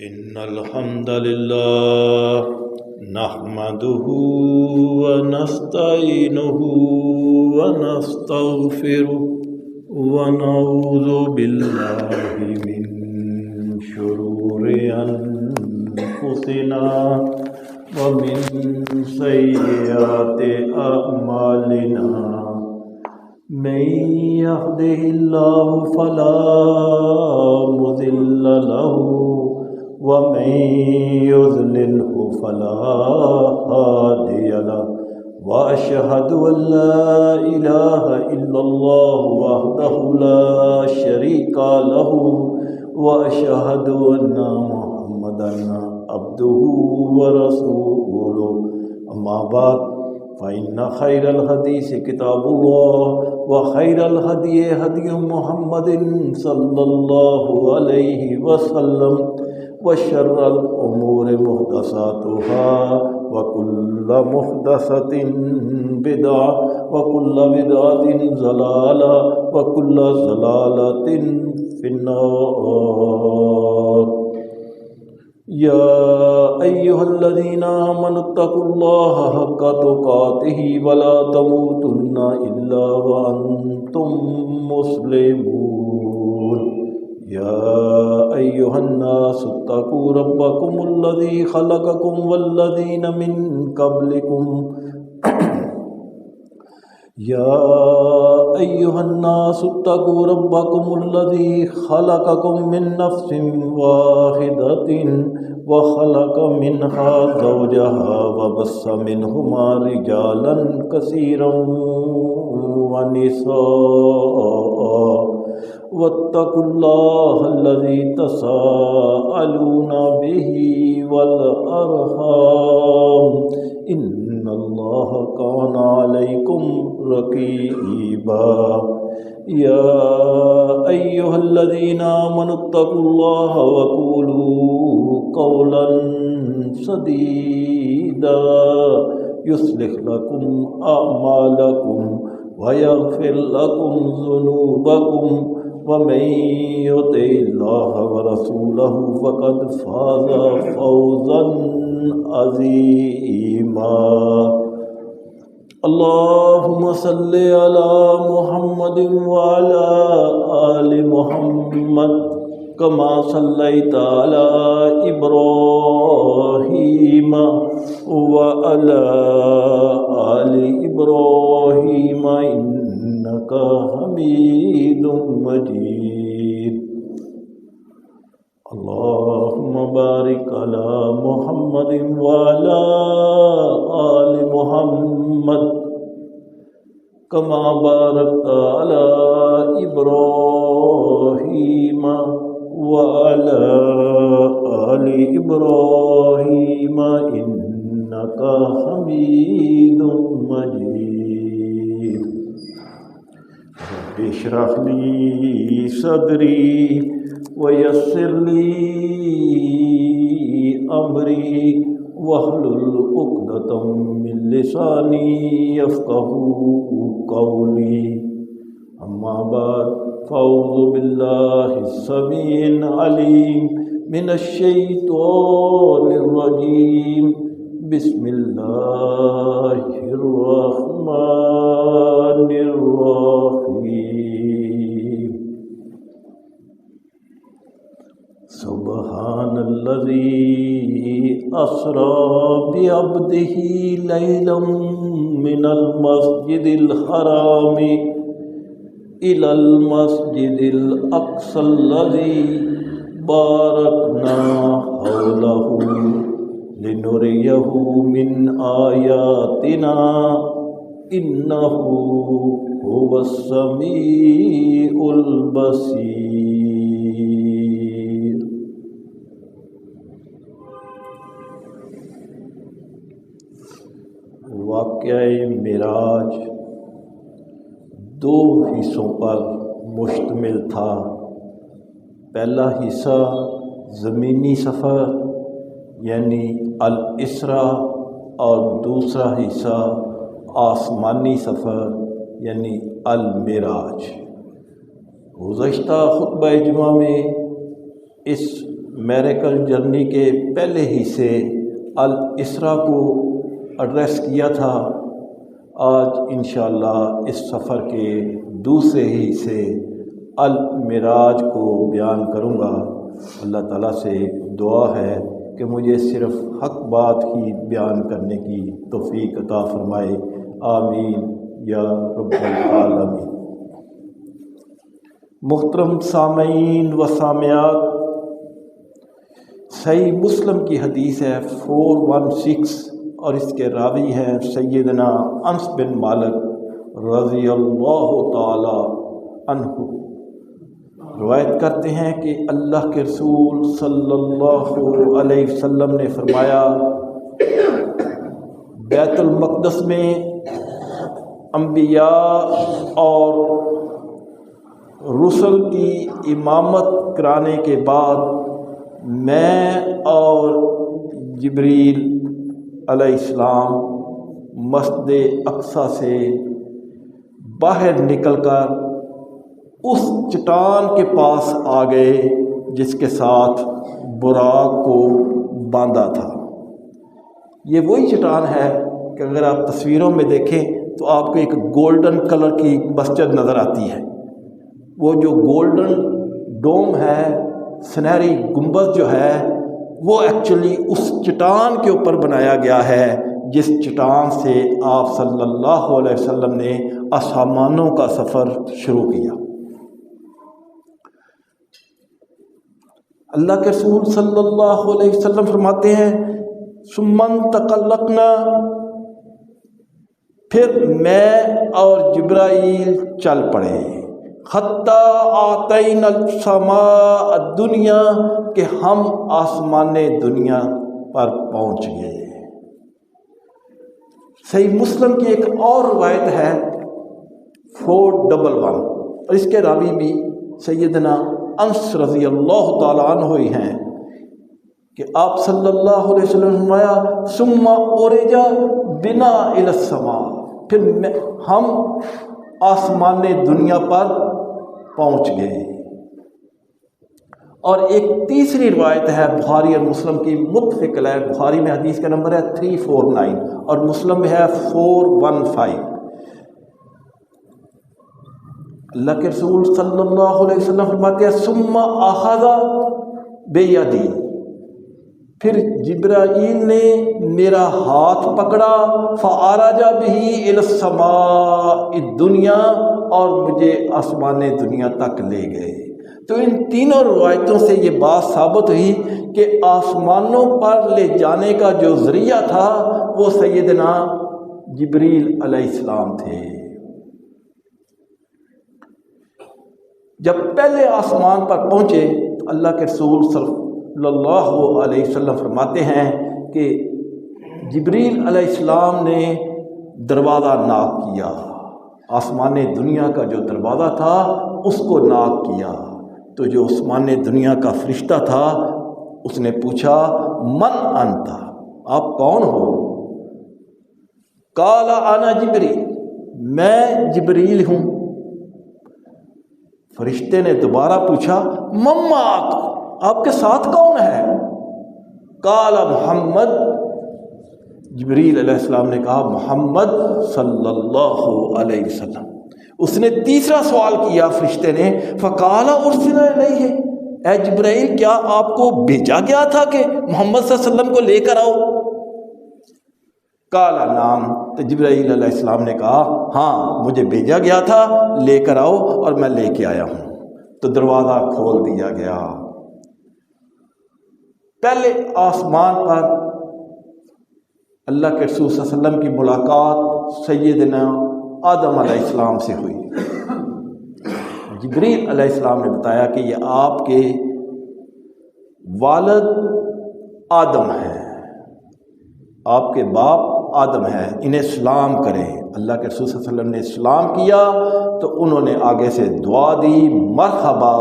إن الحمد لله نحمده ونستعينه ونستغفره ونعوذ بالله من شرور أنفسنا ومن سيئات أعمالنا من يهده الله فلا مضل له ومن يضلله فلا هادي له وأشهد أن لا إله إلا الله وحده لا شريك له وأشهد أن محمدا عبده ورسوله أما بعد فإن خير الحديث كتاب الله وخير الهدي هدي محمد صلى الله عليه وسلم وشر الأمور محدثاتها وكل محدثة بدعة وكل بدعة ضلالة وكل ضلالة في النار. يا أيها الذين آمنوا اتقوا الله حق تقاته ولا تموتن إلا وأنتم مسلمون. يا أيها الناس اتقوا ربكم الذي خلقكم والذين من قبلكم يا أيها الناس اتقوا ربكم الذي خلقكم من نفس واحدة وخلق منها زوجها وبث منهما رجالا كثيرا ونساء واتقوا الله الذي تساءلون به والأرحام إن الله كان عليكم رقيبا. يا أيها الذين آمنوا اتقوا الله وقولوا قولا سديدا يصلح لكم أعمالكم ويغفر لكم ذنوبكم ومن يطع الله ورسوله فقد فاز فوزا عظيما. اللهم صل على محمد وعلى آل محمد كما صليت على إبراهيم وعلى آل إبراهيم إنك حميد مجيد. اللهم بارك على محمد وعلى آل محمد كما باركت على إبراهيم وعلى آل إبراهيم إنك حميد مجيد. رب اشرح لي صدري ويسر لي أمري واحلل عقدة من لساني يفقهوا قولي. أما بعد فأعوذ بالله السميع العليم من الشيطان الرجيم. بسم الله الرحمن الرحيم. سبحان الذي أسرى بعبده ليلا من المسجد الحرام إلى المسجد الأقصى الذي باركنا حوله لنريه من آياتنا إنه هو السميع البصير. واقعہ معراج دو حصوں پر مشتمل تھا. پہلا حصہ زمینی سفر یعنی الاسراء اور دوسرا حصہ آسمانی سفر یعنی المعراج. گزشتہ خطبہ جمعہ میں اس میریکل جرنی کے پہلے حصے الاسراء کو ایڈریس کیا تھا۔ آج انشاءاللہ اس سفر کے دوسرے حصے المعراج کو بیان کروں گا۔ اللہ تعالیٰ سے دعا ہے کہ مجھے صرف حق بات ہی بیان کرنے کی توفیق عطا فرمائے، آمین یا رب العالمین۔ محترم سامعین و سامعات، صحیح مسلم کی حدیث ہے 416 اور اس کے راوی ہیں سیدنا انس بن مالک رضی اللہ تعالی عنہ۔ روایت کرتے ہیں کہ اللہ کے رسول صلی اللہ علیہ وسلم نے فرمایا، بیت المقدس میں انبیاء اور رسل کی امامت کرانے کے بعد میں اور جبریل علیہ السلام مسجد اقصی سے باہر نکل کر اس چٹان کے پاس آ گئے جس کے ساتھ براق کو باندھا تھا۔ یہ وہی چٹان ہے کہ اگر آپ تصویروں میں دیکھیں تو آپ کو ایک گولڈن کلر کی مسجد نظر آتی ہے۔ وہ جو گولڈن ڈوم ہے، سنہری گنبد جو ہے، وہ ایکچولی اس چٹان کے اوپر بنایا گیا ہے جس چٹان سے آپ صلی اللہ علیہ وسلم نے آسمانوں کا سفر شروع کیا۔ اللہ کے رسول صلی اللہ علیہ وسلم فرماتے ہیں، ثم انطلقنا، پھر میں اور جبرائیل چل پڑے، حتی آتینا السماء الدنیا، کہ ہم آسمان دنیا پر پہنچ گئے۔ صحیح مسلم کی ایک اور روایت ہے 411 اور اس کے راوی بھی سیدنا انس رضی اللہ تعالیٰ عنہ ہی ہیں کہ آپ صلی اللہ علیہ وسلم نے فرمایا، ثم عرج بنا الی السماء، پھر ہم آسمان دنیا پر پہنچ گئے۔ اور ایک تیسری روایت ہے بخاری اور مسلم کی، متفق علیہ، بخاری میں حدیث کا نمبر ہے 349 اور مسلم میں ہے 415۔ اللہ کے رسول صلی اللہ علیہ وسلم فرماتے ہیں، ثم اخذ بیدی، پھر جبرائیل نے میرا ہاتھ پکڑا، فعرج بہ الی السماء الدنیا، اور مجھے آسمان دنیا تک لے گئے۔ تو ان تینوں روایتوں سے یہ بات ثابت ہوئی کہ آسمانوں پر لے جانے کا جو ذریعہ تھا وہ سیدنا جبریل علیہ السلام تھے۔ جب پہلے آسمان پر پہنچے تو اللہ کے رسول صلی اللہ علیہ وسلم فرماتے ہیں کہ جبریل علیہ السلام نے دروازہ ناک کیا، آسمان دنیا کا جو دروازہ تھا اس کو ناک کیا۔ تو جو آسمان دنیا کا فرشتہ تھا اس نے پوچھا، من انت، آپ کون ہو؟ قال انا جبریل، میں جبریل ہوں۔ فرشتے نے دوبارہ پوچھا، من معک، آپ کے ساتھ کون ہے؟ قال محمد، جبریل علیہ السلام نے کہا محمد صلی اللہ علیہ وسلم۔ اس نے تیسرا سوال کیا فرشتے نے، فقال ارسل الیہ، اے جبرائیل کیا آپ کو بھیجا گیا تھا کہ محمد صلی اللہ علیہ وسلم کو لے کر آؤ؟ قال نعم، تو جبرائیل علیہ السلام نے کہا ہاں مجھے بھیجا گیا تھا، لے کر آؤ، اور میں لے کے آیا ہوں۔ تو دروازہ کھول دیا گیا۔ پہلے آسمان پر اللہ کے رسول صلی اللہ علیہ وسلم کی ملاقات سیدنا آدم علیہ السلام سے ہوئی۔ جبریل علیہ السلام نے بتایا کہ یہ آپ کے والد آدم ہیں، آپ کے باپ آدم ہیں، انہیں سلام کریں۔ اللہ کے رسول صلی اللہ علیہ وسلم نے سلام کیا تو انہوں نے آگے سے دعا دی، مرحبا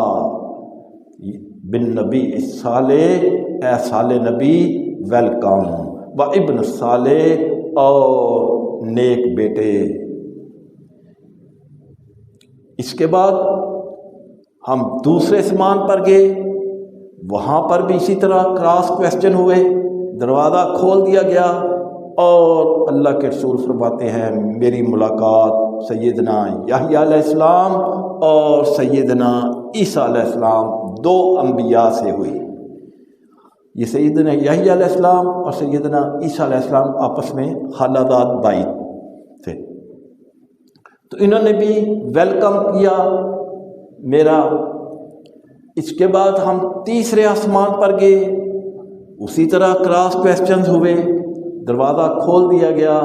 بن نبی صالح، اے صالح نبی ویلکم، و ابن صالح، اور نیک بیٹے۔ اس کے بعد ہم دوسرے آسمان پر گئے وہاں پر بھی اسی طرح کراس کویسچن ہوئے، دروازہ کھول دیا گیا، اور اللہ کے رسول فرماتے ہیں میری ملاقات سیدنا یحییٰ علیہ السلام اور سیدنا عیسیٰ علیہ السلام 2 انبیاء سے ہوئی۔ یہ سیدنا یحییٰ علیہ السلام اور سیدنا عیسیٰ علیہ السلام آپس میں خالہ بھائی تھے، تو انہوں نے بھی ویلکم کیا میرا۔ اس کے بعد ہم تیسرے آسمان پر گئے، اسی طرح کراس کویسچنز ہوئے، دروازہ کھول دیا گیا،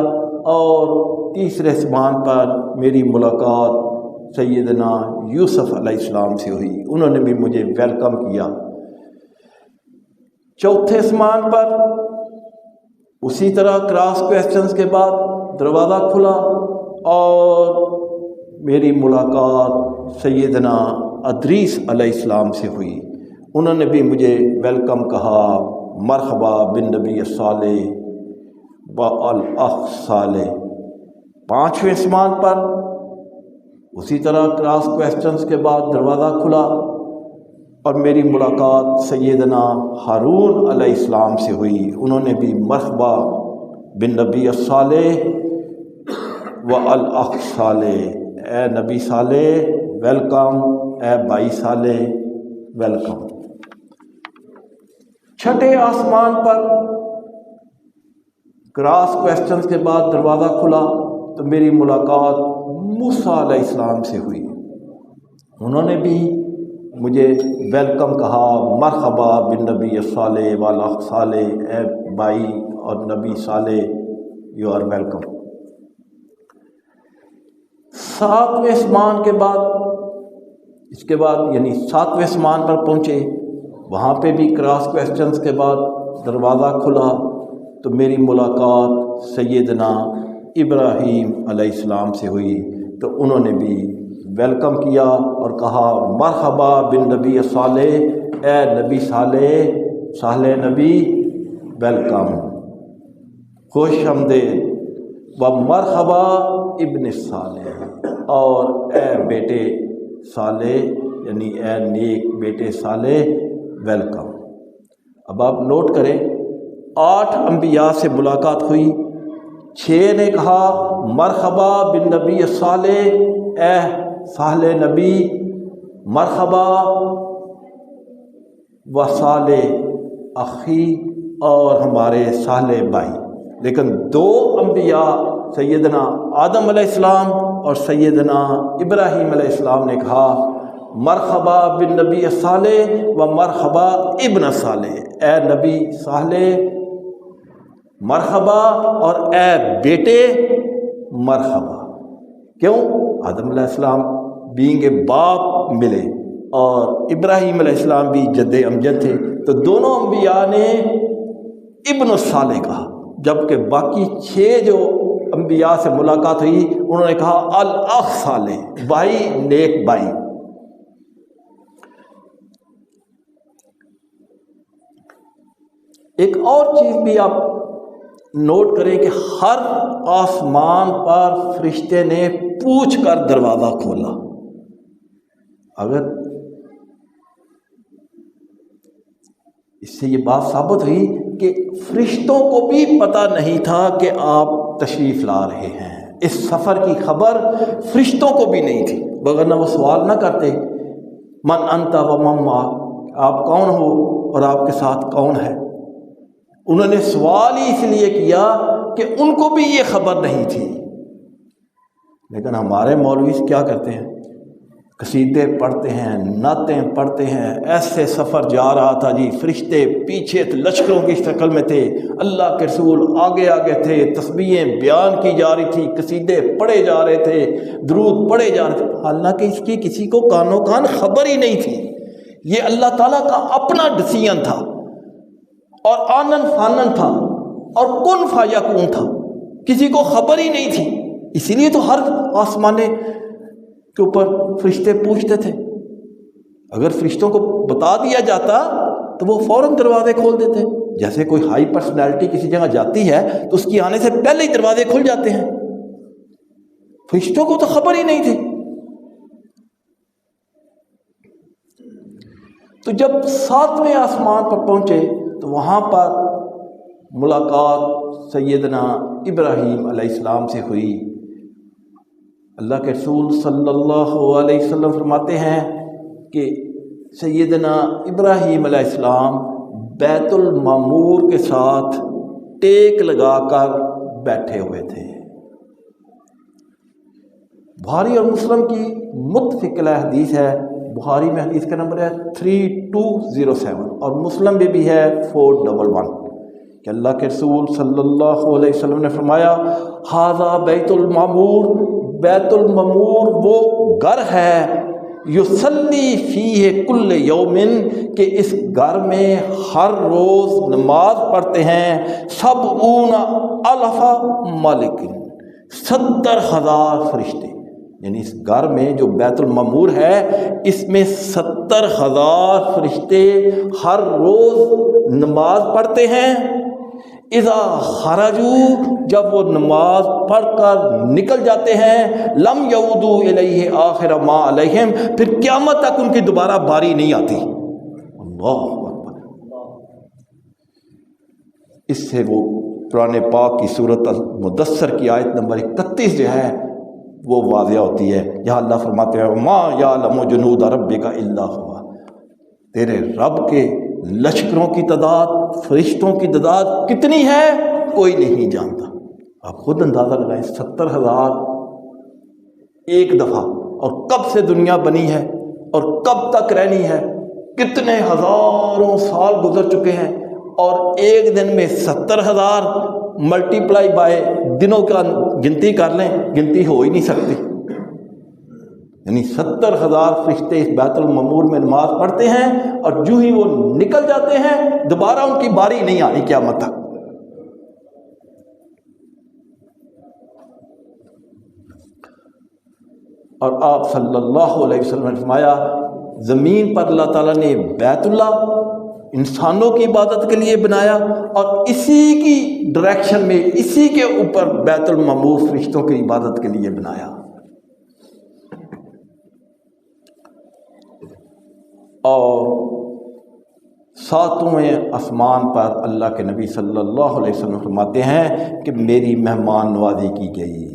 اور تیسرے آسمان پر میری ملاقات سیدنا یوسف علیہ السلام سے ہوئی، انہوں نے بھی مجھے ویلکم کیا۔ چوتھے آسمان پر اسی طرح کراس کویسچنز کے بعد دروازہ کھلا، اور میری ملاقات سیدنا ادریس علیہ السلام سے ہوئی، انہوں نے بھی مجھے ویلکم کہا، مرحبا بن نبی صالح والاخ صالح۔ پانچویں آسمان پر اسی طرح کراس کویسچنز کے بعد دروازہ کھلا، اور میری ملاقات سیدنا ہارون علیہ السلام سے ہوئی، انہوں نے بھی مرحبا بن نبی صالح والاخ صالح، اے نبی صالح ویلکم، اے بھائی صالح ویلکم۔ چھٹے آسمان پر کراس کویسچنز کے بعد دروازہ کھلا تو میری ملاقات موسیٰ علیہ السلام سے ہوئی، انہوں نے بھی مجھے ویلکم کہا، مرحبا بن نبی صالح والاخ صالح، اے بھائی اور نبی صالح یو آر ویلکم۔ ساتویں آسمان کے بعد، اس کے بعد یعنی ساتویں آسمان پر پہنچے، وہاں پہ بھی کراس کویسچنز کے بعد دروازہ کھلا تو میری ملاقات سیدنا ابراہیم علیہ السلام سے ہوئی، تو انہوں نے بھی ویلکم کیا اور کہا، مرحبا بن نبی صالح، اے نبی صالح، صالح نبی ویلکم، خوش آمدید، و مرحبا ابن صالح، اور اے بیٹے صالح یعنی اے نیک بیٹے صالح ویلکم۔ اب آپ نوٹ کریں، 8 انبیاء سے ملاقات ہوئی، 6 نے کہا مرحبا بن نبی صالح، اے صالح نبی، مرحبا و صالح اخی، اور ہمارے صالح بھائی۔ لیکن 2 انبیاء سیدنا آدم علیہ السلام اور سیدنا ابراہیم علیہ السلام نے کہا مرحبا بن نبی صالح و مرحبا ابن صالح، اے نبی صالح مرحبا، اور اے بیٹے مرحبا۔ کیوں؟ آدم علیہ السلام بینگ اے باپ ملے، اور ابراہیم علیہ السلام بھی جد امجد تھے، تو دونوں انبیاء نے ابن صالح کہا، جبکہ باقی 6 جو انبیاء سے ملاقات ہوئی انہوں نے کہا الاخ صالح، بھائی نیک بھائی۔ ایک اور چیز بھی آپ نوٹ کریں کہ ہر آسمان پر فرشتے نے پوچھ کر دروازہ کھولا۔ اگر اس سے یہ بات ثابت ہوئی کہ فرشتوں کو بھی پتہ نہیں تھا کہ آپ تشریف لا رہے ہیں، اس سفر کی خبر فرشتوں کو بھی نہیں تھی، وگرنہ وہ سوال نہ کرتے من انت و من معک، آپ کون ہو اور آپ کے ساتھ کون ہے۔ انہوں نے سوال ہی اس لیے کیا کہ ان کو بھی یہ خبر نہیں تھی۔ لیکن ہمارے مولوی کیا کرتے ہیں، قصیدے پڑھتے ہیں، نعتیں پڑھتے ہیں، ایسے سفر جا رہا تھا جی، فرشتے پیچھے لشکروں کی شکل میں تھے، اللہ کے رسول آگے آگے تھے، تسبیحیں بیان کی جا رہی تھی، قصیدے پڑھے جا رہے تھے، درود پڑھے جا رہے تھے، حالانکہ اس کی کسی کو کانوں کان خبر ہی نہیں تھی۔ یہ اللہ تعالیٰ کا اپنا ڈسیزن تھا، اور آنن فانن تھا، اور کن فیکون تھا، کسی کو خبر ہی نہیں تھی۔ اسی لیے تو ہر آسمانے کے اوپر فرشتے پوچھتے تھے۔ اگر فرشتوں کو بتا دیا جاتا تو وہ فوراً دروازے کھول دیتے، جیسے کوئی ہائی پرسنالٹی کسی جگہ جاتی ہے تو اس کی آنے سے پہلے ہی دروازے کھل جاتے ہیں۔ فرشتوں کو تو خبر ہی نہیں تھی۔ تو جب 7ویں آسمان پر پہنچے تو وہاں پر ملاقات سیدنا ابراہیم علیہ السلام سے ہوئی۔ اللہ کے رسول صلی اللہ علیہ وسلم فرماتے ہیں کہ سیدنا ابراہیم علیہ السلام بیت المعمور کے ساتھ ٹیک لگا کر بیٹھے ہوئے تھے۔ بخاری اور مسلم کی متفق حدیث ہے۔ بخاری میں حدیث کا نمبر ہے 3207 اور مسلم میں بھی ہے 411 کہ اللہ کے رسول صلی اللہ علیہ وسلم نے فرمایا ھذا بیت المعمور، بیت المعمور وہ گھر ہے یصلی فیہ کل یوم کہ اس گھر میں ہر روز نماز پڑھتے ہیں 70,000 ملک، 70,000 فرشتے، یعنی اس گھر میں جو بیت المعمور ہے اس میں 70,000 فرشتے ہر روز نماز پڑھتے ہیں۔ اذا خرجوا جب وہ نماز پڑھ کر نکل جاتے ہیں لم یعودوا الیہ آخر ما علیہم پھر قیامت تک ان کی دوبارہ باری نہیں آتی۔ اللہ اکبر۔ اس سے وہ قرآن پاک کی سورۃ المدثر کی آیت نمبر 31 جو ہے وہ واضح ہوتی ہے، جہاں اللہ فرماتے ہیں ما یعلم جنود ربک الا هو، تیرے رب کے لشکروں کی تعداد، فرشتوں کی تعداد کتنی ہے کوئی نہیں جانتا۔ آپ خود اندازہ لگائیں 70,000 ایک دفعہ، اور کب سے دنیا بنی ہے اور کب تک رہنی ہے، کتنے ہزاروں سال گزر چکے ہیں، اور ایک دن میں 70,000 ملٹی پلائی بائی دنوں کا گنتی کر لیں، گنتی ہو ہی نہیں سکتی۔ یعنی 70,000 فرشتے اس بیت المعمور میں نماز پڑھتے ہیں، اور جو ہی وہ نکل جاتے ہیں دوبارہ ان کی باری نہیں آنی قیامت تک۔ اور آپ صلی اللہ علیہ وسلم نے فرمایا زمین پر اللہ تعالیٰ نے بیت اللہ انسانوں کی عبادت کے لیے بنایا، اور اسی کی ڈائریکشن میں اسی کے اوپر بیت المعمور فرشتوں کی عبادت کے لیے بنایا۔ اور 7ویں آسمان پر اللہ کے نبی صلی اللہ علیہ وسلم فرماتے ہیں کہ میری مہمان نوازی کی گئی۔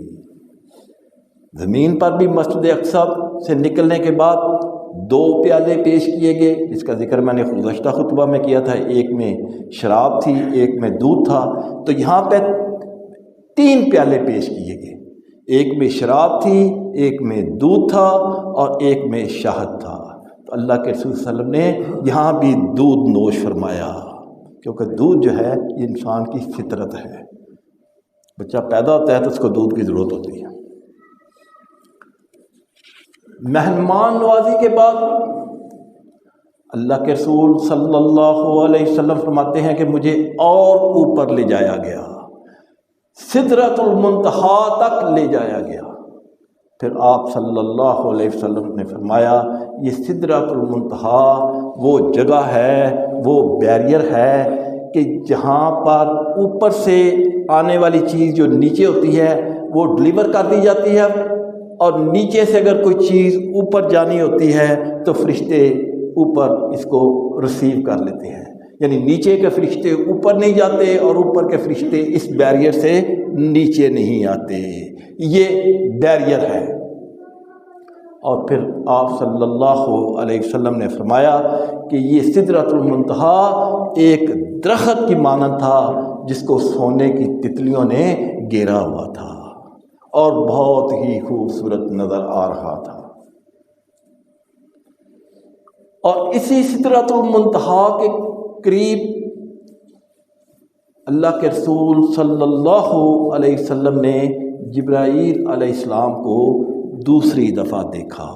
زمین پر بھی مسجد اقصی سے نکلنے کے بعد 2 پیالے پیش کیے گئے، جس کا ذکر میں نے گزشتہ خطبہ میں کیا تھا، ایک میں شراب تھی ایک میں دودھ تھا، تو یہاں پہ 3 پیالے پیش کیے گئے، ایک میں شراب تھی، ایک میں دودھ تھا اور ایک میں شہد تھا۔ تو اللہ کے رسول صلی اللہ علیہ وسلم نے یہاں بھی دودھ نوش فرمایا، کیونکہ دودھ جو ہے یہ انسان کی فطرت ہے، بچہ پیدا ہوتا ہے تو اس کو دودھ کی ضرورت ہوتی ہے۔ مہمان نوازی کے بعد اللہ کے رسول صلی اللہ علیہ وسلم فرماتے ہیں کہ مجھے اور اوپر لے جایا گیا، سدرۃ المنتہا تک لے جایا گیا۔ پھر آپ صلی اللہ علیہ وسلم نے فرمایا یہ سدرۃ المنتہا وہ جگہ ہے، وہ بیریئر ہے کہ جہاں پر اوپر سے آنے والی چیز جو نیچے ہوتی ہے وہ ڈلیور کر دی جاتی ہے، اور نیچے سے اگر کوئی چیز اوپر جانی ہوتی ہے تو فرشتے اوپر اس کو ریسیو کر لیتے ہیں، یعنی نیچے کے فرشتے اوپر نہیں جاتے اور اوپر کے فرشتے اس بیریئر سے نیچے نہیں آتے، یہ بیریئر ہے۔ اور پھر آپ صلی اللہ علیہ وسلم نے فرمایا کہ یہ سدرۃ المنتہا ایک درخت کی مانند تھا جس کو سونے کی تتلیوں نے گھیرا ہوا تھا اور بہت ہی خوبصورت نظر آ رہا تھا۔ اور اسی سدرۃ المنتہا کے قریب اللہ کے رسول صلی اللہ علیہ وسلم نے جبرائیل علیہ السلام کو دوسری دفعہ دیکھا۔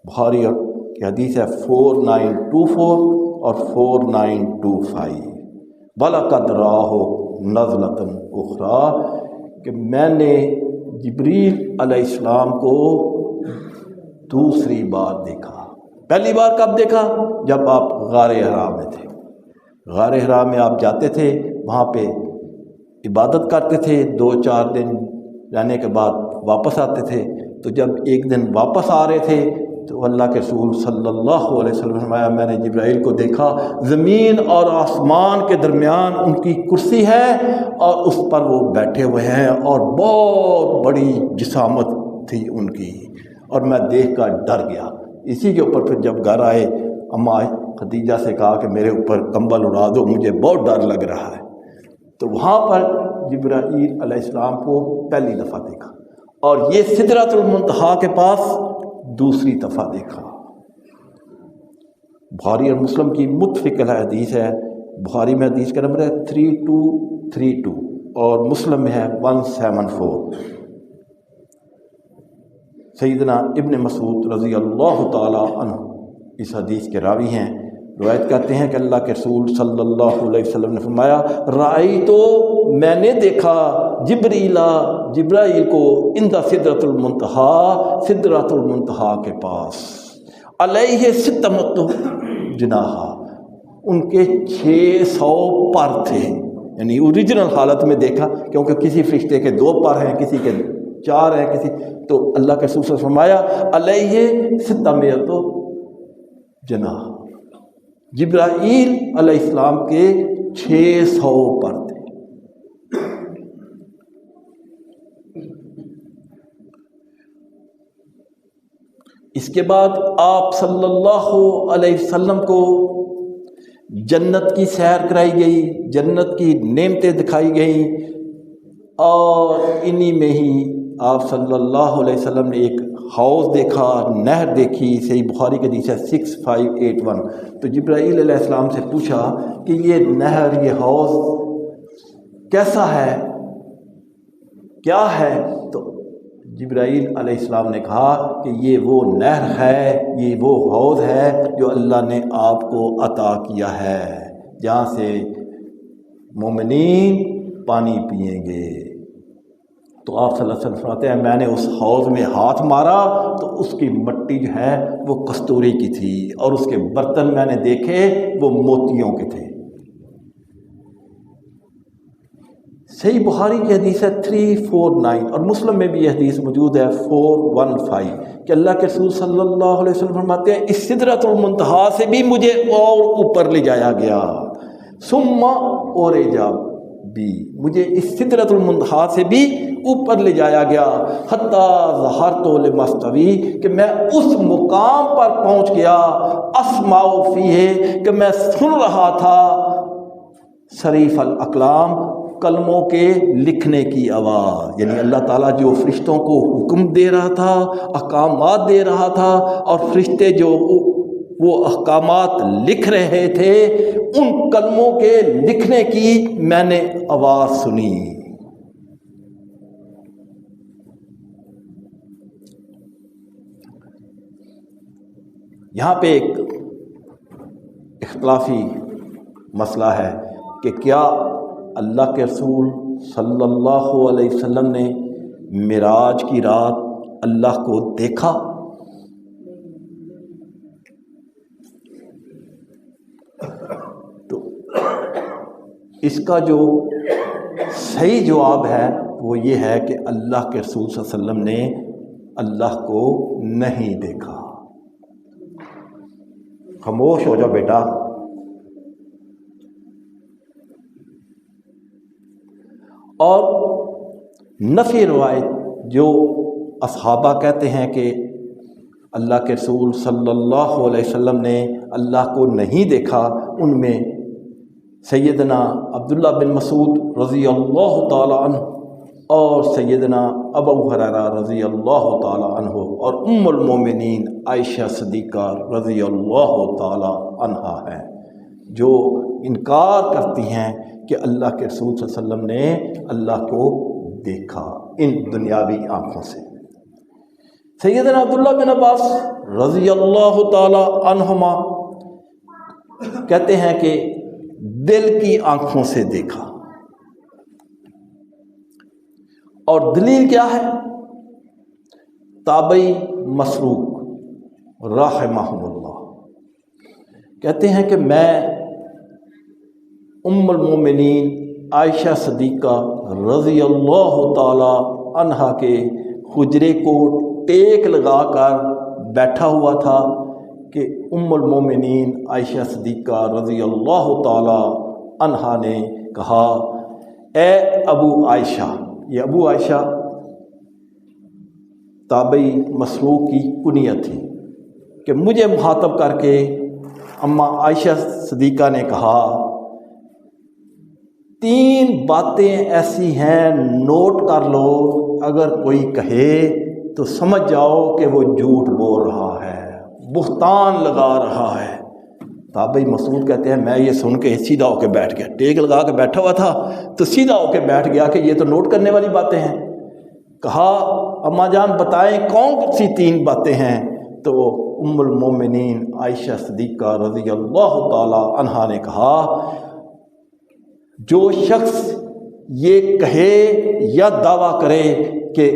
بخاری کی حدیث ہے 4924 اور 4925، وَلَقَدْ رَآهُ نَزْلَةً أُخْرَىٰ کہ میں نے جبریل علیہ السلام کو دوسری بار دیکھا۔ پہلی بار کب دیکھا؟ جب آپ غار حرا میں تھے۔ غار حرا میں آپ جاتے تھے، وہاں پہ عبادت کرتے تھے، 2-4 دن رہنے کے بعد واپس آتے تھے۔ تو جب ایک دن واپس آ رہے تھے تو اللہ کے رسول صلی اللہ علیہ وسلم نے فرمایا میں نے جبرائیل کو دیکھا، زمین اور آسمان کے درمیان ان کی کرسی ہے اور اس پر وہ بیٹھے ہوئے ہیں، اور بہت بڑی جسامت تھی ان کی، اور میں دیکھ کر ڈر گیا۔ اسی کے اوپر پھر جب گھر آئے اماں خدیجہ سے کہا کہ میرے اوپر کمبل اڑا دو، مجھے بہت ڈر لگ رہا ہے۔ تو وہاں پر جبرائیل علیہ السلام کو پہلی دفعہ دیکھا، اور یہ سدرۃ المنتہا کے پاس دوسری دفعہ دیکھا۔ بخاری اور مسلم کی متفق حدیث ہے، بخاری میں حدیث کا نمبر ہے 3232 اور مسلم میں ہے 174۔ سیدنا ابن مسعود رضی اللہ تعالی عنہ اس حدیث کے راوی ہیں، روایت کرتے ہیں کہ اللہ کے رسول صلی اللہ علیہ وسلم نے فرمایا رأیت تو میں نے دیکھا جبرائیل کو عند سدرۃ المنتہا، سدرۃ المنتہا کے پاس، علیہ 600 جناح، ان کے 600 پر تھے، یعنی اوریجنل حالت میں دیکھا، کیونکہ کسی فرشتے کے 2 پر ہیں، کسی کے 4 ہیں، کسی، تو اللہ کے رسول نے فرمایا علیہ 600 جناح، جبرائیل علیہ السلام کے 600 پر تھے۔ اس کے بعد آپ صلی اللہ علیہ وسلم کو جنت کی سیر کرائی گئی، جنت کی نعمتیں دکھائی گئیں، اور انہی میں ہی آپ صلی اللہ علیہ وسلم نے ایک حوض دیکھا، نہر دیکھی، صحیح بخاری کا حدیث ہے 6581۔ تو جبرائیل علیہ السلام سے پوچھا کہ یہ نہر، یہ حوض کیسا ہے، کیا ہے؟ تو جبرائیل علیہ السلام نے کہا کہ یہ وہ نہر ہے، یہ وہ حوض ہے جو اللہ نے آپ کو عطا کیا ہے، جہاں سے مومنین پانی پئیں گے۔ تو آپ صلی اللہ علیہ وسلم فرماتے ہیں میں نے اس حوض میں ہاتھ مارا تو اس کی مٹی جو ہے وہ کستوری کی تھی، اور اس کے برتن میں نے دیکھے وہ موتیوں کے تھے۔ صحیح بخاری کی حدیث ہے 349، اور مسلم میں بھی یہ حدیث موجود ہے 415، کہ اللہ کے رسول صلی اللہ علیہ وسلم فرماتے ہیں اس سدرۃ المنتہا سے بھی مجھے اور اوپر لے جایا گیا، ثم اورجا بھی، مجھے اس سدرۃ المنتہا سے بھی اوپر لے جایا گیا، حتی ظہرت لمستوی، کہ میں اس مقام پر پہنچ گیا، اسمع فیہ، کہ میں سن رہا تھا صریف الاقلام، کلموں کے لکھنے کی آواز، یعنی اللہ تعالیٰ جو فرشتوں کو حکم دے رہا تھا، احکامات دے رہا تھا، اور فرشتے جو وہ احکامات لکھ رہے تھے، ان کلموں کے لکھنے کی میں نے آواز سنی۔ یہاں پہ ایک اختلافی مسئلہ ہے کہ کیا اللہ کے رسول صلی اللہ علیہ وسلم نے معراج کی رات اللہ کو دیکھا؟ تو اس کا جو صحیح جواب ہے وہ یہ ہے کہ اللہ کے رسول صلی اللہ علیہ وسلم نے اللہ کو نہیں دیکھا۔ خاموش ہو جاؤ بیٹا۔ اور نفی روایت جو اصحابہ کہتے ہیں کہ اللہ کے رسول صلی اللہ علیہ وسلم نے اللہ کو نہیں دیکھا، ان میں سیدنا عبداللہ بن مسعود رضی اللہ تعالی عنہ اور سیدنا ابو ہریرہ رضی اللہ تعالی عنہ اور ام المومنین عائشہ صدیقہ رضی اللہ تعالی عنہا ہیں، جو انکار کرتی ہیں کہ اللہ کے رسول صلی اللہ علیہ وسلم نے اللہ کو دیکھا ان دنیاوی آنکھوں سے۔ سیدنا عبداللہ بن عباس رضی اللہ تعالی عنہما کہتے ہیں کہ دل کی آنکھوں سے دیکھا، اور دلیل کیا ہے؟ تابعی مسروق رحمہم اللہ کہتے ہیں کہ میں ام المومنین عائشہ صدیقہ رضی اللہ تعالی عنہا کے حجرے کو ٹیک لگا کر بیٹھا ہوا تھا کہ ام المومنین عائشہ صدیقہ رضی اللہ تعالی عنہا نے کہا اے ابو عائشہ، یہ ابو عائشہ تابعی مسروق کی کنیت تھی، کہ مجھے مخاطب کر کے اماں عائشہ صدیقہ نے کہا 3 باتیں ایسی ہیں نوٹ کر لو، اگر کوئی کہے تو سمجھ جاؤ کہ وہ جھوٹ بول رہا ہے، بہتان لگا رہا ہے۔ تابعی مسعود کہتے ہیں میں یہ سن کے سیدھا ہو کے بیٹھ گیا، ٹیک لگا کے بیٹھا ہوا تھا تو سیدھا ہو کے بیٹھ گیا کہ یہ تو نوٹ کرنے والی باتیں ہیں۔ کہا اماں جان بتائیں کون سی 3 باتیں ہیں؟ تو ام المومنین عائشہ صدیقہ رضی اللہ تعالی عنہا نے کہا جو شخص یہ کہے یا دعویٰ کرے کہ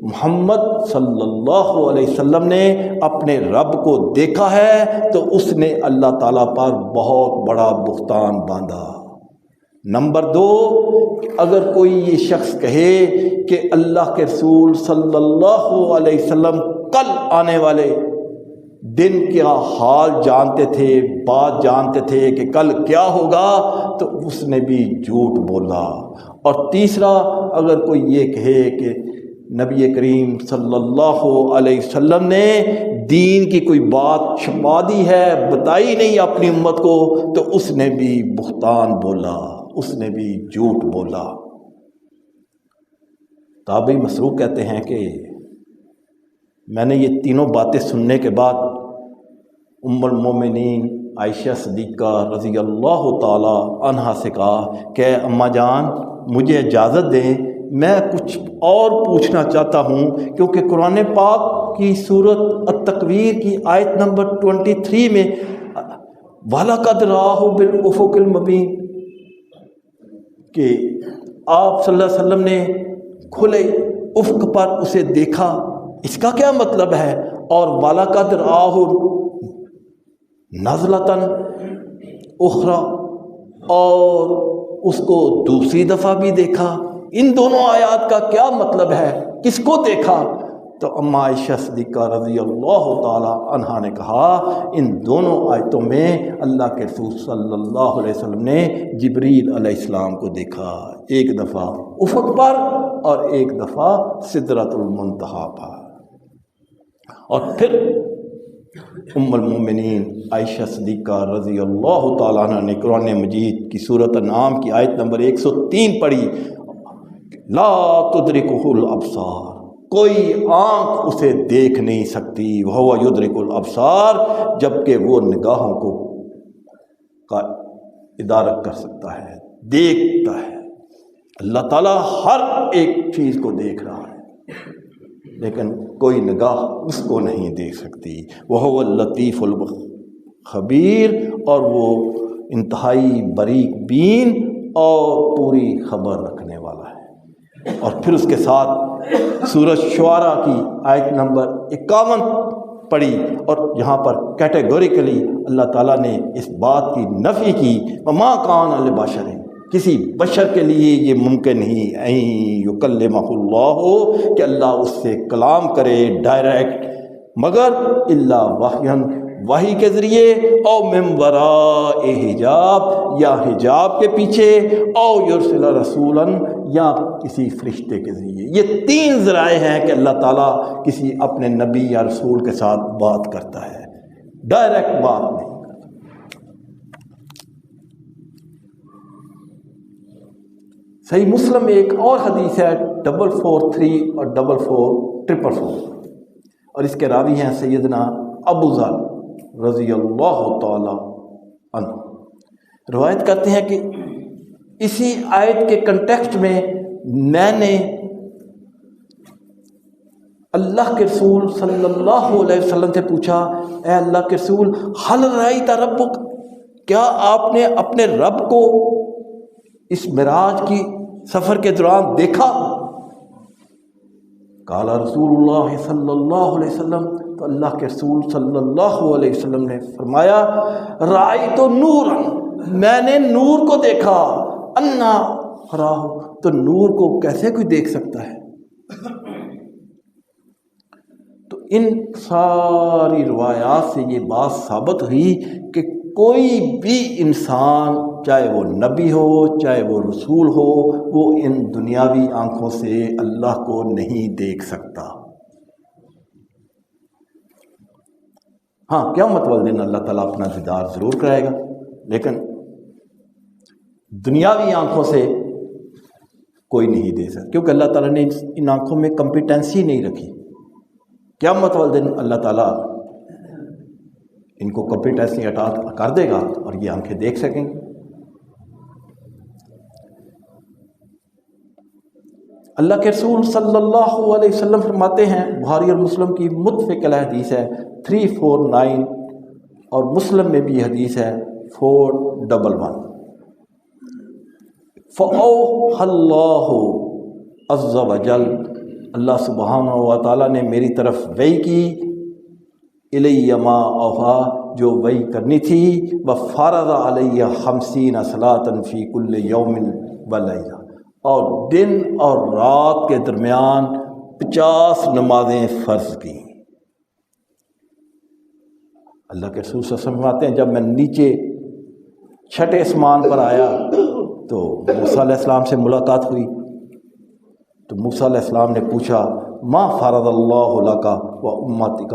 محمد صلی اللہ علیہ وسلم نے اپنے رب کو دیکھا ہے تو اس نے اللہ تعالیٰ پر بہت بڑا بہتان باندھا۔ نمبر 2، اگر کوئی یہ شخص کہے کہ اللہ کے رسول صلی اللہ علیہ وسلم کل آنے والے دن کیا حال جانتے تھے، بات جانتے تھے کہ کل کیا ہوگا، تو اس نے بھی جھوٹ بولا۔ اور تیسرا، اگر کوئی یہ کہے کہ نبی کریم صلی اللہ علیہ وسلم نے دین کی کوئی بات چھپا دی ہے، بتائی نہیں اپنی امت کو، تو اس نے بھی بہتان بولا، اس نے بھی جھوٹ بولا۔ تابعی مسروق کہتے ہیں کہ میں نے یہ تینوں باتیں سننے کے بعد ام المومنین عائشہ صدیقہ رضی اللہ تعالی عنہا سے کہا کہ اماں جان مجھے اجازت دیں، میں کچھ اور پوچھنا چاہتا ہوں، کیونکہ قرآن پاک کی سورۃ التکویر کی آیت نمبر 23 میں وَلَقَدْ رَآهُ بِالْأُفُقِ الْمُبِينِ کہ آپ صلی اللہ علیہ وسلم نے کھلے افق پر اسے دیکھا، اس کا کیا مطلب ہے؟ اور وَلَقَدْ رَآهُ نَزْلَةً اُخْرَى اور اس کو دوسری دفعہ بھی دیکھا۔ ان دونوں آیات کا کیا مطلب ہے؟ کس کو دیکھا؟ تو اماں عائشہ صدیقہ رضی اللہ تعالی عنہا نے کہا ان دونوں آیتوں میں اللہ کے رسول صلی اللہ علیہ وسلم نے جبریل علیہ السلام کو دیکھا، ایک دفعہ افق پر اور ایک دفعہ سدرۃ المنتہا پر۔ اور پھر ام المومنین عائشہ صدیقہ رضی اللہ تعالیٰ عنہ نے قرآن مجید کی سورۃ انعام کی آیت نمبر 103 پڑھی، لا تدرکہ الابصار، کوئی آنکھ اسے دیکھ نہیں سکتی، وہو یدرک الابصار، جبکہ وہ نگاہوں کو کا ادارہ کر سکتا ہے، دیکھتا ہے۔ اللہ تعالیٰ ہر ایک چیز کو دیکھ رہا ہے لیکن کوئی نگاہ اس کو نہیں دیکھ سکتی۔ وہو اللطیف الخبیر، اور وہ انتہائی باریک بین اور پوری خبر رکھنے والا ہے۔ اور پھر اس کے ساتھ سورۃ شعراء کی آیت نمبر 51 پڑھی، اور یہاں پر کیٹیگوریکلی اللہ تعالیٰ نے اس بات کی نفی کی، وما کان لبشر، کسی بشر کے لیے یہ ممکن نہیں این یکلمہ اللہ کہ اللہ اس سے کلام کرے ڈائریکٹ، مگر الا وحیًا، وحی کے ذریعے، او من وراء حجاب، یا حجاب کے پیچھے، او یرسل رسولا، یا کسی فرشتے کے ذریعے۔ یہ 3 ذرائع ہیں کہ اللہ تعالیٰ کسی اپنے نبی یا رسول کے ساتھ بات کرتا ہے، ڈائریکٹ بات نہیں۔ صحیح مسلم میں ایک اور حدیث ہے 443 اور 44444، اور اس کے راوی ہیں سیدنا ابو ذر رضی اللہ تعالی عنہ۔ روایت کرتے ہیں کہ اسی آیت کے کنٹیکسٹ میں میں نے اللہ کے رسول صلی اللہ علیہ وسلم سے پوچھا، اے اللہ کے رسول، حل رأیت ربک، کیا آپ نے اپنے رب کو اس معراج کی سفر کے دوران دیکھا؟ قال رسول اللہ صلی اللہ علیہ وسلم، تو اللہ کے رسول صلی اللہ علیہ وسلم نے فرمایا، رأیت نورا، میں نے نور کو دیکھا، انا اراہ، تو نور کو کیسے کوئی دیکھ سکتا ہے؟ تو ان ساری روایات سے یہ بات ثابت ہوئی کہ کوئی بھی انسان، چاہے وہ نبی ہو چاہے وہ رسول ہو، وہ ان دنیاوی آنکھوں سے اللہ کو نہیں دیکھ سکتا۔ ہاں، قیامت والے دن اللہ تعالیٰ اپنا دیدار ضرور کرائے گا، لیکن دنیاوی آنکھوں سے کوئی نہیں دے سکتا، کیونکہ اللہ تعالیٰ نے ان آنکھوں میں کمپیٹنسی نہیں رکھی۔ قیامت والے دن اللہ تعالیٰ ان کو کمپیٹنسی ہٹا کر دے گا اور یہ آنکھیں دیکھ سکیں گے۔ اللہ کے رسول صلی اللہ علیہ وسلم فرماتے ہیں، بخاری اور مسلم کی متفق علیہ حدیث ہے 349، اور مسلم میں بھی حدیث ہے 411، فَأَوْحَى اللَّهُ عَزَّ وَجَلَّ، اللہ سبحانہ و تعالیٰ نے میری طرف وحی کی، اِلَيَّ مَا أَوْحَىٰ، جو وحی کرنی تھی، وَفَرَضَ عَلَيَّ 50 صَلَاةً فِي كُلِّ يَوْمٍ وَلَيْلَةٍ، اور دن اور رات کے درمیان 50 نمازیں فرض کی۔ اللہ کے رسول صلی اللہ علیہ وسلم فرماتے ہیں، جب میں نیچے چھٹے آسمان پر آیا تو موسیٰ علیہ السلام سے ملاقات ہوئی، تو موسیٰ علیہ السلام نے پوچھا، ما فرض اللہ لک و امتک،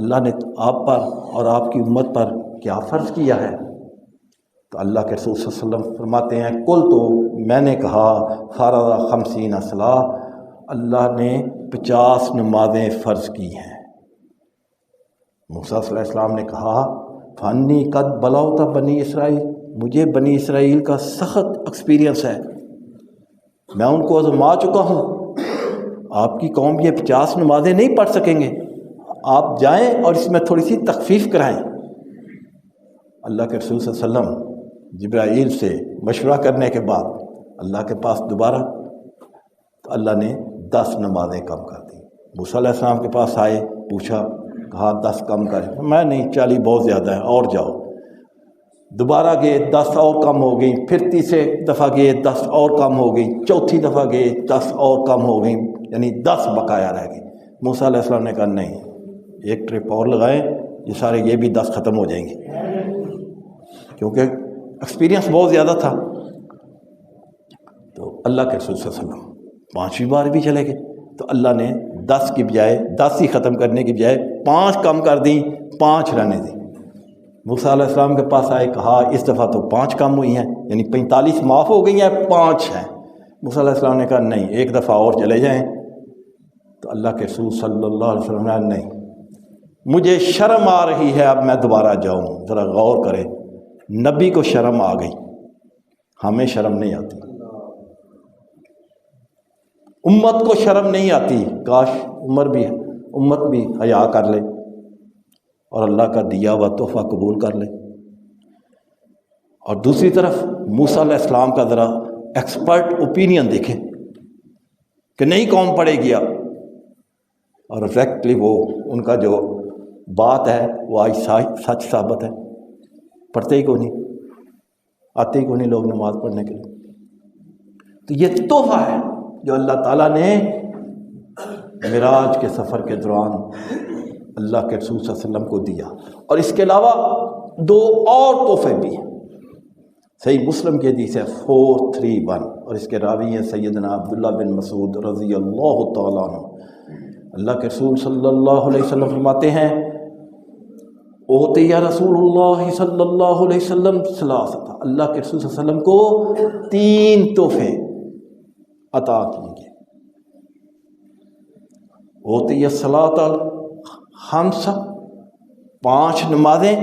اللہ نے آپ پر اور آپ کی امت پر کیا فرض کیا ہے؟ تو اللہ کے رسول صلی اللہ علیہ وسلم فرماتے ہیں، قل، تو میں نے کہا، فرض 50 صلاۃ، اللہ نے 50 نمازیں فرض کی ہیں۔ موسیٰ علیہ السلام نے کہا، فانی قد بلغت بنی اسرائیل، مجھے بنی اسرائیل کا سخت ایکسپیرینس ہے، میں ان کو آزما چکا ہوں، آپ کی قوم یہ 50 نمازیں نہیں پڑھ سکیں گے، آپ جائیں اور اس میں تھوڑی سی تخفیف کرائیں۔ اللہ کے رسول صلی اللہ علیہ وسلم جبرائیل سے مشورہ کرنے کے بعد اللہ کے پاس دوبارہ، تو اللہ نے 10 نمازیں کم کر دی۔ موسیٰ علیہ السلام کے پاس آئے، پوچھا، کہا 10 کم کریں، میں نہیں، 40 بہت زیادہ ہے، اور جاؤ۔ دوبارہ گئے، 10 اور کم ہو گئیں، پھر تیسرے دفعہ گئے، 10 اور کم ہو گئیں، چوتھی دفعہ گئے، 10 اور کم ہو گئیں، یعنی 10 بقایا رہ گئی۔ موسیٰ علیہ السلام نے کہا، نہیں، ایک ٹرپ اور لگائیں، یہ سارے یہ بھی 10 ختم ہو جائیں گے، کیونکہ ایکسپیرینس بہت زیادہ تھا۔ تو اللہ کے رسول صلی اللہ علیہ وسلم 5ویں بار بھی چلے گئے، تو اللہ نے 10 کی بجائے 10 ہی ختم کرنے کی بجائے 5 کم کر دیں، 5 رہنے دیں۔ موسیٰ علیہ السلام کے پاس آئے، کہا اس دفعہ تو 5 کم ہوئی ہیں، یعنی 45 معاف ہو گئی ہیں، 5 ہیں۔ موسیٰ علیہ السلام نے کہا، نہیں، ایک دفعہ اور چلے جائیں۔ تو اللہ کے رسول صلی اللہ علیہ وسلم نے، نہیں، مجھے شرم آ رہی ہے، اب میں دوبارہ جاؤں۔ ذرا غور کریں، نبی کو شرم آ گئی، ہمیں شرم نہیں آتی، امت کو شرم نہیں آتی۔ کاش امت بھی حیا کر لے اور اللہ کا دیا ہوا تحفہ قبول کر لے۔ اور دوسری طرف موسیٰ علیہ السلام کا ذرا ایکسپرٹ اوپینین دیکھیں کہ نہیں قوم پڑے گیا، اور ایگزیکٹلی وہ ان کا جو بات ہے وہ آج سچ ثابت ہے، پڑھتے ہی کو نہیں، آتے ہی کو نہیں لوگ نماز پڑھنے کے لیے۔ تو یہ تحفہ ہے جو اللہ تعالیٰ نے معراج کے سفر کے دوران اللہ کے رسول صلی اللہ علیہ وسلم کو دیا۔ اور اس کے علاوہ 2 اور تحفے بھی ہیں۔ صحیح مسلم کی حدیث ہے 431، اور اس کے راوی ہیں سیدنا عبداللہ بن مسعود رضی اللہ تعالیٰ عنہ۔ اللہ کے رسول صلی اللہ علیہ وسلم فرماتے ہیں، اوتی رسول اللہ صلی اللہ علیہ وسلم ثلاثۃ، اللہ کے رسول صلی اللہ علیہ وسلم کو 3 تحفے عطا کیے گئے۔ اوتی الصلاۃ الخمس، 5 نمازیں،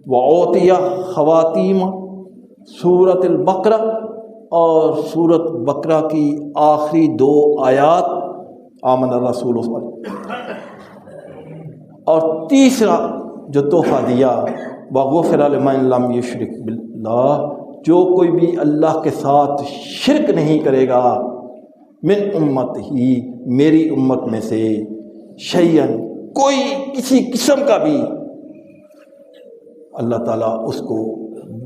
وعوتی خواتیم سورۃ البقرہ، اور سورۃ بقرہ کی آخری 2 آیات، آمن الرسول، اور تیسرا جو تحفہ دیا، وغفر لمن لم یشرک باللہ، جو کوئی بھی اللہ کے ساتھ شرک نہیں کرے گا، من امت ہی، میری امت میں سے، شیئن، کوئی کسی قسم کا بھی، اللہ تعالیٰ اس کو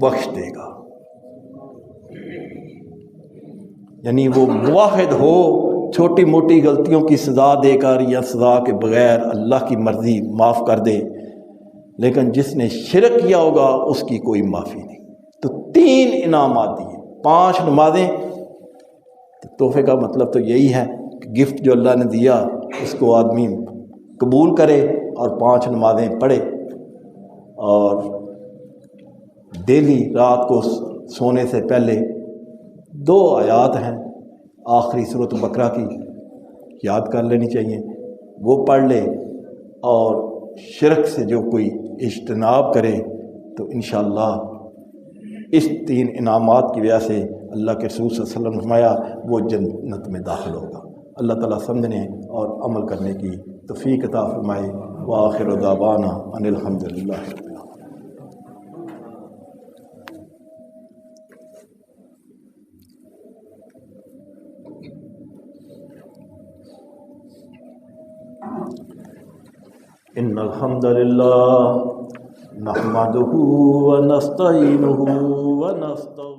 بخش دے گا۔ یعنی وہ موحد ہو چھوٹی موٹی غلطیوں کی سزا دے کر یا سزا کے بغیر اللہ کی مرضی معاف کر دے، لیکن جس نے شرک کیا ہوگا اس کی کوئی معافی نہیں۔ تو 3 انعامات دیے، 5 نمازیں۔ تحفے کا مطلب تو یہی ہے کہ گفٹ جو اللہ نے دیا اس کو آدمی قبول کرے اور 5 نمازیں پڑھے، اور ڈیلی رات کو سونے سے پہلے 2 آیات ہیں آخری سورۃ بقرہ کی، یاد کر لینی چاہیے، وہ پڑھ لے، اور شرک سے جو کوئی اجتناب کرے تو انشاءاللہ اس 3 انعامات کی وجہ سے اللہ کے رسول صلی اللہ علیہ وسلم نے فرمایا وہ جنت میں داخل ہوگا۔ اللہ تعالیٰ سمجھنے اور عمل کرنے کی توفیق عطا فرمائے۔ وآخر دعوانا ان الحمد للہ رب العالمین۔ ان الحمد للہ نحمده ونستعینه ونستغفره